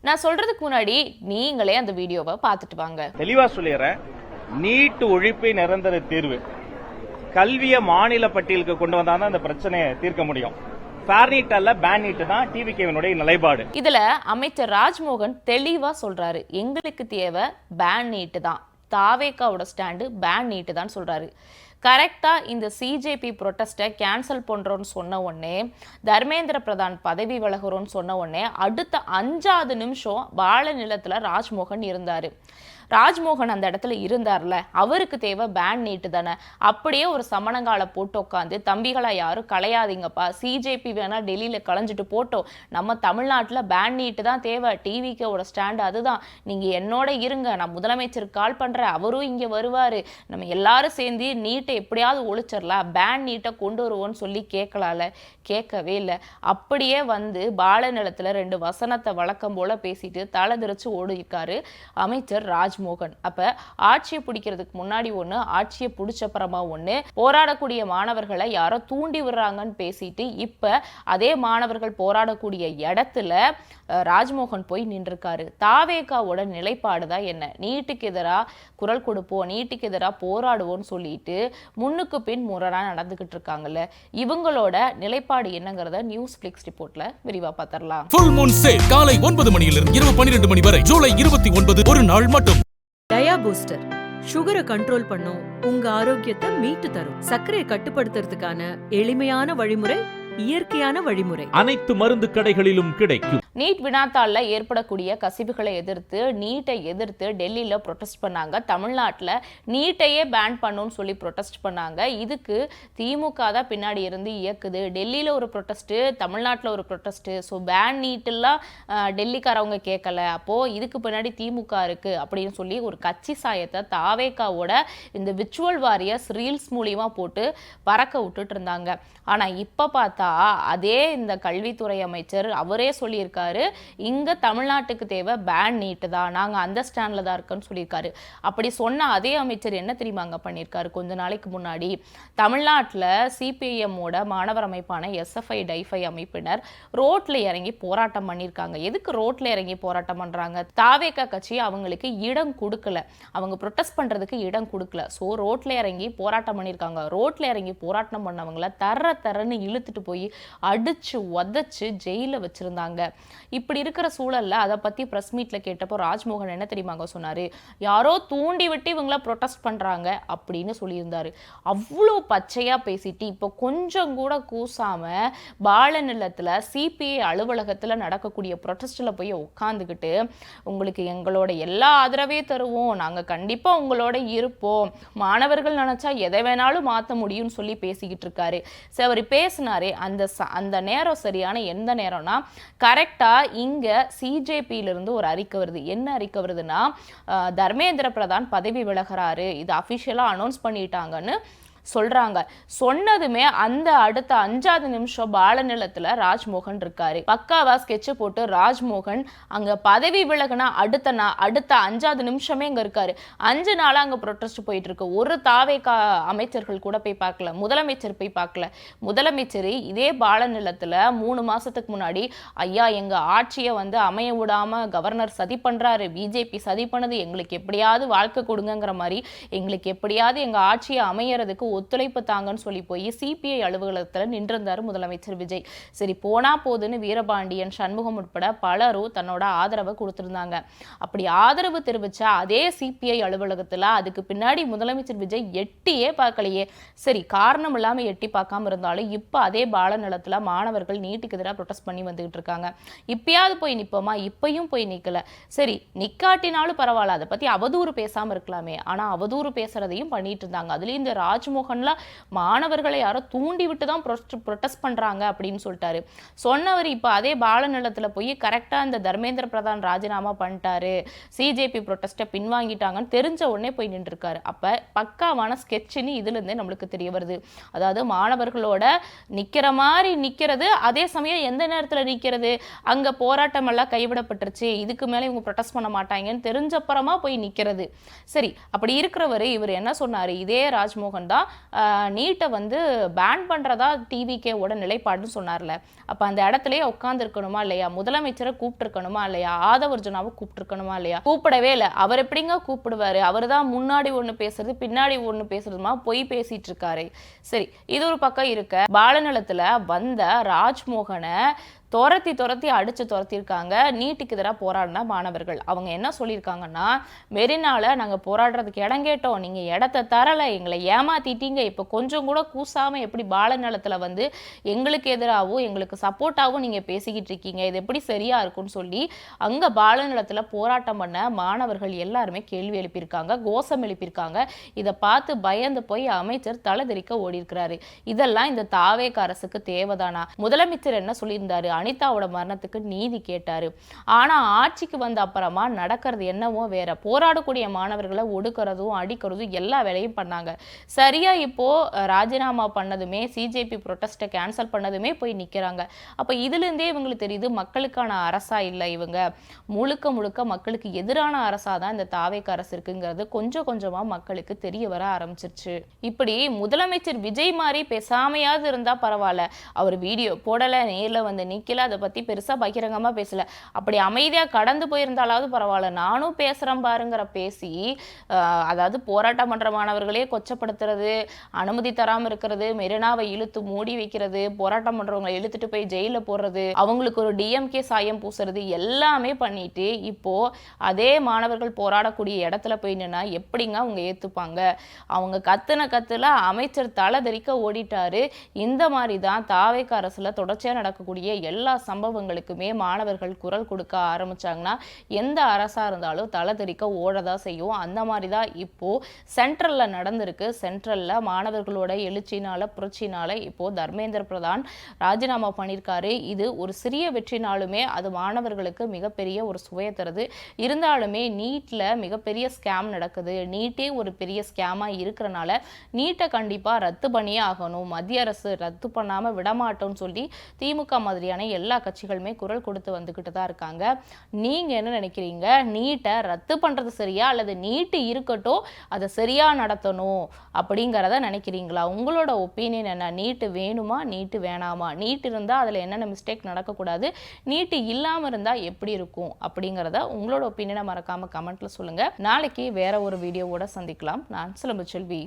நான் சொல்றதுக்கு முன்னாடி நீங்களே அந்த வீடியோவை பார்த்துட்டு வாங்க. தெளிவா சொல்லிடுறேன். நீட் ஒழிப்பு நிரந்தர தீர்வு. கல்வியை மாநில பட்டியலுக்கு கொண்டு வந்தாதான் அந்த பிரச்சனையை தீர்க்க முடியும். ஃபேர் நீட் அல்ல, பேன் நீட் தான் டிவிகேவினுடைய நிலைப்பாடு. இதுல அமைச்சர் ராஜ்மோகன் தெளிவா சொல்றாரு, எங்களுக்கு தேவை பேன் நீட் தான். தாவேகாவோட ஸ்டாண்டு பேன் நீட் தான் சொல்றாரு. கரெக்டா இந்த சிஜேபி ப்ரொட்டஸ்ட்டை கேன்சல் பண்றோம்னு சொன்ன உடனே, தர்மேந்திர பிரதான் பதவி விலகுறோம்னு சொன்ன உடனே அடுத்த 5வது நிமிஷம் வாழ நிலத்துல ராஜ்மோகன் இருந்தாரு. ராஜ்மோகன் அந்த இடத்துல இருந்தார்ல, அவருக்கு தேவை பேன் நீட்டு தானே. அப்படியே ஒரு சமணங்கால போட்டு உட்காந்து, தம்பிகளா யாரும் கலையாதீங்கப்பா, சிஜேபி வேணா டெல்லியில கலைஞ்சிட்டு போட்டோம், நம்ம தமிழ்நாட்டில் பேன் நீட்டு தான் தேவை, டிவிக்கோட ஸ்டாண்டு அதுதான், நீங்க என்னோட இருங்க, நான் முதலமைச்சருக்கு கால் பண்றேன், அவரும் இங்க வருவாரு, நம்ம எல்லாரும் சேர்ந்து நீட்டை எப்படியாவது ஒழிச்சிடலாம், பேன் நீட்டை கொண்டு வருவோம்னு சொல்லி கேட்கலாம்ல. கேட்கவே இல்லை. அப்படியே வந்து பால நிலத்துல 2 வசனத்தை வழக்கம் போல பேசிட்டு தலை திரிச்சு ஓடிருக்காரு அமைச்சர் ராஜ்மோகன். அப்ப ஆட்சியை பிடிக்கிறதுக்கு முன்னாடி ஒண்ணு, ஆட்சியை பிடிச்சப்புறமா ஒண்ணு, போராடக்கூடிய மாணவர்களை யாரோ தூண்டி விடுறாங்கன்னு பேசிட்டு இப்ப அதே மாணவர்கள் போராடக்கூடிய இடத்துல ராஜ்மோகன் போய் நின்றுருக்காரு. தாவேகாவோட நிலைப்பாடு தான் என்ன? நீட்டுக்கு எதிராக குரல் கொடுப்போம், நீட்டுக்கு எதிராக போராடுவோம்னு சொல்லிட்டு முன்னுக்கு பின் முரணா நடந்துகிட்டு இருக்காங்கல்ல, இவங்களோட நிலைப்பாடு என்னங்கறத நியூஸ் பிளிக்ஸ் ரிப்போர்ட்ல விரிவா பார்த்தரலாம். ஃபுல் மூன் சேல் காலை 9 மணியிலிருந்து இரவு 12 மணி வரை, ஜூலை 29 ஒரு நாள் மட்டும். டயா பூஸ்டர் சுகரை கண்ட்ரோல் பண்ணும், உங்க ஆரோக்கியத்தை மீட்டு தரும். சர்க்கரையை கட்டுப்படுத்துறதுக்கான எளிமையான வழிமுறை, இயற்கையான வழிமுறை. அனைத்து மருந்து கடைகளிலும் கிடைக்கும். நீட் வினாத்தாள்ல ஏற்படக்கூடிய கசிவுகளை எதிர்த்து, நீட்டை எதிர்த்து டெல்லியில ப்ரொடெஸ்ட் பண்ணாங்க. தமிழ்நாட்டில் நீட்டையே பேன் பண்ணுன்னு சொல்லி ப்ரொடெஸ்ட் பண்ணாங்க. இதுக்கு திமுக தான் பின்னாடி இருந்து இயக்குது. டெல்லியில ஒரு ப்ரொடெஸ்ட், தமிழ்நாட்டில் ஒரு ப்ரொடெஸ்ட். ஸோ பேன் நீட்டெல்லாம் டெல்லிக்காரவங்க கேட்கல, அப்போ இதுக்கு பின்னாடி திமுக இருக்கு அப்படின்னு சொல்லி ஒரு கட்சி சாயத்தை தாவேகாவோட இந்த விர்ச்சுவல் வாரியர்ஸ் ரீல்ஸ் மூலியமா போட்டு பறக்க விட்டுட்டு இருந்தாங்க. ஆனா இப்ப பார்த்தா அதே இந்த கல்வித்துறை அமைச்சர் அவரே சொல்லியிருக்காரு, இங்க தமிழ்நாட்டுக்கு தேவை பேன் நீட்டு தான், நாங்க அந்த ஸ்டாண்ட்ல தான் இருக்கோன்னு சொல்லியிருக்காரு. அப்படி சொன்ன அதே அமைச்சர் என்ன தெரியுமாங்க பண்ணியிருக்காரு? கொஞ்ச நாளைக்கு முன்னாடி தமிழ்நாட்டில் சிபிஐஎம்மோட மாணவர் அமைப்பான எஸ்எஃப்ஐ டைஃபை அமைப்பினர் ரோட்ல இறங்கி போராட்டம் பண்ணியிருக்காங்க. எதுக்கு ரோட்ல இறங்கி போராட்டம் பண்றாங்க? தாவேகா கட்சி அவங்களுக்கு இடம் கொடுக்கல, அவங்க ப்ரொடெஸ்ட் பண்றதுக்கு இடம் கொடுக்கல. ஸோ ரோட்ல இறங்கி போராட்டம் பண்ணியிருக்காங்க. ரோட்ல இறங்கி போராட்டம் பண்ணவங்களை தரன்னு இழுத்துட்டு போய் அடிச்சு உதச்சு ஜெயில வச்சிருந்தாங்க. இப்படி இருக்கிற சூழல்ல அதை பத்தி பிரஸ் மீட்ல கேட்டப்போ ராஜ்மோகன் என்ன தெரியுமாங்க சொன்னாரு? யாரோ தூண்டி விட்டு இவங்கள ப்ரொடெஸ்ட் பண்றாங்க அப்படின்னு சொல்லியிருந்தாரு. அவ்வளோ பச்சையா பேசிட்டு இப்போ கொஞ்சம் கூட கூசாம பால நிலத்துல சிபிஐ அலுவலகத்துல நடக்கக்கூடிய ப்ரொடெஸ்ட்ல போய் உட்காந்துக்கிட்டு, உங்களுக்கு எங்களோட எல்லா ஆதரவையும் தருவோம், நாங்க கண்டிப்பா உங்களோட இருப்போம், மாணவர்கள் நினைச்சா எதை வேணாலும் மாற்ற முடியும்னு சொல்லி பேசிக்கிட்டு இருக்காரு. சரி, அவர் பேசினாரே அந்த நேரம் சரியான எந்த நேரம்னா, கரெக்டா இங்க சிஜேபியிலிருந்து ஒரு அறிக்கை வருது. என்ன அறிக்கை வருதுன்னா, தர்மேந்திர பிரதான் பதவி விலகிறாரு, இது அபிஷியலா அனௌன்ஸ் பண்ணிட்டாங்கன்னு சொல்றாங்க. சொன்னதுமே அந்த அடுத்த 5வது நிமிஷம் பால நிலத்துல ராஜ்மோகன் இருக்காரு. பக்காவா ஸ்கெட்ச் போட்டு ராஜ்மோகன் அங்க பதவி விலகுனா அடுத்த 5வது நிமிஷமே இங்க இருக்காரு. 5 நாளா அங்க ப்ரொடெஸ்ட் போயிட்டு இருக்கு. ஒரு தாவேகா அமைச்சர்கள் கூட போய் பார்க்கல, முதலமைச்சர் போய் பார்க்கல. முதலமைச்சர் இதே பால நிலத்துல 3 மாசத்துக்கு முன்னாடி, ஐயா எங்க ஆட்சியை வந்து அமைய விடாம கவர்னர் சதி பண்றாரு, பிஜேபி சதி பண்ணுது, எங்களுக்கு எப்படியாவது வாழ்க்கை கொடுங்கிற மாதிரி, எங்களுக்கு எப்படியாவது எங்க ஆட்சியை அமையறதுக்கு ஒத்துழைப்பு தாங்கன்னு சொல்லி போய் சிபிஐ அலுவலகத்தில் நின்றிருந்தார் முதலமைச்சர் விஜய். சரி போனா போதுன்னு வீரபாண்டியன், சண்முகம் உட்பட பலரும் தன்னோட ஆதரவை கொடுத்திருந்தாங்க. அப்படி ஆதரவு தெரிவிச்ச அதே சிபிஐ அலுவலகத்துல அதுக்கு பின்னாடி முதலமைச்சர் விஜய் எட்டியே பார்க்கலையே. சரி, காரணம் இல்லாம எட்டி பார்க்காம இருந்தாலும் இப்ப அதே பால நிலத்துல மாணவர்கள் நீட்டுக்கு எதிராக ப்ரொடெஸ்ட் பண்ணி வந்துகிட்டு இருக்காங்க. இப்பயாவது போய் நிப்போமா? இப்பயும் போய் நிக்கல. சரி, நிக்காட்டினாலும் பரவாயில்ல, அதை பத்தி அவதூறு பேசாம இருக்கலாமே. ஆனா அவதூறு பேசுறதையும் பண்ணிட்டு இருந்தாங்க. அதுலயும் இந்த ராஜ்மோகன் மாணவர்களை யாரோ தூண்டி விட்டு தான் ப்ரொடெஸ்ட் பண்றாங்க அப்படின்னு சொல்லிட்டாரு. சொன்னவர் இப்ப அதே பால நிலத்துல போய் கரெக்டா இந்த தர்மேந்திர பிரதான் ராஜினாமா பண்ணிட்டாரு, சிஜேபி ப்ரொடெஸ்ட்டை பின்வாங்கிட்டாங்கன்னு தெரிஞ்ச உடனே போய் நின்று இருக்காரு. அப்ப பக்காவான ஸ்கெட்ச்னு இதுல இருந்தே நம்மளுக்கு தெரிய வருது. அதாவது மாணவர்களோட நிக்கிற மாதிரி நிக்கிறது, அதே சமயம் எந்த நேரத்துல நிக்கிறது, அங்க போராட்டம் எல்லாம் கைவிடப்பட்டுருச்சு, இதுக்கு மேல இவங்க ப்ரொடெஸ்ட் பண்ண மாட்டாங்கன்னு தெரிஞ்சப்புறமா போய் நிக்கிறது. சரி, அப்படி இருக்கிறவர் இவர் என்ன சொன்னாரு? இதே ராஜ்மோகன் தான் நீட்டை வந்து பேன் பண்றதா டிவிகேவோட நிலைப்பாடுன்னு சொன்னார்ல, அப்ப அந்த இடத்துலயே உட்கார்ந்து இருக்கணுமா இல்லையா? முதலமைச்சரை கூப்பிட்டுருக்கணுமா இல்லையா? ஆதவர்ஜுனாவை கூப்பிட்டுருக்கணுமா இல்லையா? கூப்பிடவே இல்லை. அவர் எப்படிங்க கூப்பிடுவாரு? அவர் தான் முன்னாடி ஒண்ணு பேசுறது பின்னாடி ஒண்ணு பேசுறதுமா பொய் பேசிட்டு இருக்காரு. சரி, இது ஒரு பக்கம் இருக்க, பாலநிலத்துல வந்த ராஜ்மோகனை துரத்தி அடிச்சு துரத்திருக்காங்க நீட்டுக்கு எதிராக போராடின மாணவர்கள். அவங்க என்ன சொல்லியிருக்காங்கன்னா, மெரினால நாங்க போராடுறதுக்கு இடம் கேட்டோம், நீங்க இடத்த தரல, எங்களை ஏமாத்திட்டீங்க, இப்ப கொஞ்சம் கூட கூசாம எப்படி பாலநிலத்துல வந்து எங்களுக்கு எதிராகவும் எங்களுக்கு சப்போர்ட்டாகவும் நீங்க பேசிக்கிட்டு இருக்கீங்க, இது எப்படி சரியா இருக்கும்னு சொல்லி அங்க பாலநிலத்துல போராட்டம் பண்ண மாணவர்கள் எல்லாருமே கேள்வி எழுப்பியிருக்காங்க, கோஷம் எழுப்பியிருக்காங்க. இதை பார்த்து பயந்து போய் அமைச்சர் தலைதெறிக்க ஓடி இருக்கிறாரு. இதெல்லாம் இந்த தாவேக அரசுக்கு தேவைதானா? முதலமைச்சர் என்ன சொல்லியிருந்தாரு? அனிதாவோட மரணத்துக்கு நீதி கேட்டாரு. ஆனா ஆட்சிக்கு வந்த அப்புறமா நடக்கிறது என்னவோ வேற. போராடக்கூடிய மாணவர்களை ஒடுக்கிறதும் அடிக்கிறதும் எல்லா வேலையும் பண்ணாங்க. சரியா இப்போ ராஜினாமா பண்ணதுமே சிஜேபி ப்ரொட்டஸ்ட்டை கேன்சல் பண்ணதுமே போய் நிக்கிறாங்க. அப்ப இதுல இருந்தே இவங்களுக்கு தெரியுது மக்களுக்கான அரசா இல்லை, இவங்க முழுக்க முழுக்க மக்களுக்கு எதிரான அரசா தான் இந்த தாவேக அரசு இருக்குங்கிறது கொஞ்சம் கொஞ்சமா மக்களுக்கு தெரிய வர ஆரம்பிச்சிருச்சு. இப்படி முதலமைச்சர் விஜய் மாதிரி பேசாமையாவது இருந்தா பரவாயில்ல, அவர் வீடியோ போடல, நேர்ல வந்து நிக்கல, அதை பத்தி பெருசா பகிரங்கமா பேசல, அப்படி அமைதியா கடந்து போயிருந்தாலாவது பரவாயில்ல, நானும் பேசுறேன் பாருங்கிற பேசி அதாவது போராட்டம் பண்ற மாணவர்களே கொச்சப்படுத்துறது, அனுமதி தராம இருக்கிறது, மெரினாவை இழுத்து மூடி வைக்கிறது, போராட்டம் பண்றவங்களை இழுத்துட்டு போய் ஜெயில போடுறது, அவங்களுக்கு ஒரு டிஎம்கே சாயம் பூசுறது எல்லாமே பண்ணிட்டு இப்போ அதே மாணவர்கள் போராடக்கூடிய இடத்துல போய் நின்னா எப்படிங்க அவங்க ஏத்துப்பாங்க? அவங்க கத்துல அமைச்சர் தலை தெறிக்க ஓடிட்டாரு. இந்த மாதிரி தான் தாவேக அரசுல தொடர்ச்சியா நடக்கக்கூடிய எல்லா சம்பவங்களுக்குமே மாணவர்கள் குரல் கொடுக்க ஆரம்பிச்சாங்கன்னா எந்த அரசா இருந்தாலும் தலை தெறிக்க ஓடதான் செய்யும். அந்த மாதிரி தான் இப்போ சென்ட்ரல்ல நடந்திருக்கு. சென்ட்ரல்ல மாணவர்களோட எழுச்சினால புரட்சினால இப்போ தர்மேந்திர பிரதான் ராஜினாமா பண்ணியிருக்காரு. இது ஒரு சிறிய வெற்றினாலுமே அது மாணவர்களுக்கு மிகப்பெரிய ஒரு சுவையை தருது. இருந்தாலுமே நீட்ல மிகப்பெரிய ஸ்கேம் நடக்குது. நீட்டே ஒரு பெரிய ஸ்கேமா இருக்கிறனால நீட்டை கண்டிப்பா ரத்து பண்ணியே ஆகணும், மத்திய அரசு ரத்து பண்ணாம விடமாட்டோம்னு சொல்லி திமுக மாதிரியான எல்லா கட்சிகளுமே குரல் கொடுத்து வந்துகிட்டு தான் இருக்காங்க. நீங்க என்ன நினைக்கிறீங்க? நீட்டை ரத்து பண்றது சரியா அல்லது நீட்டு இருக்கட்டும் அதை சரியா நடத்தணும் அப்படிங்கிறத நினைக்கிறீங்களா? உங்களோட ஒப்பீனியன் என்ன? நீட்டு வேணுமா, நீட்டு வேணாமா? நீட் இருந்தா அதுல என்னென்ன மிஸ்டேக் நடக்கக்கூடாது, நீட்டு இல்லாம இருந்தா எப்படி இருக்கும் அப்படிங்கிறத உங்களோட ஒப்பீனியனை மறக்காம கமெண்ட்ல சொல்லுங்க. நாளைக்கு வேற ஒரு வீடியோவோட சந்திக்கலாம். நான் சிலம்பு செல்வி.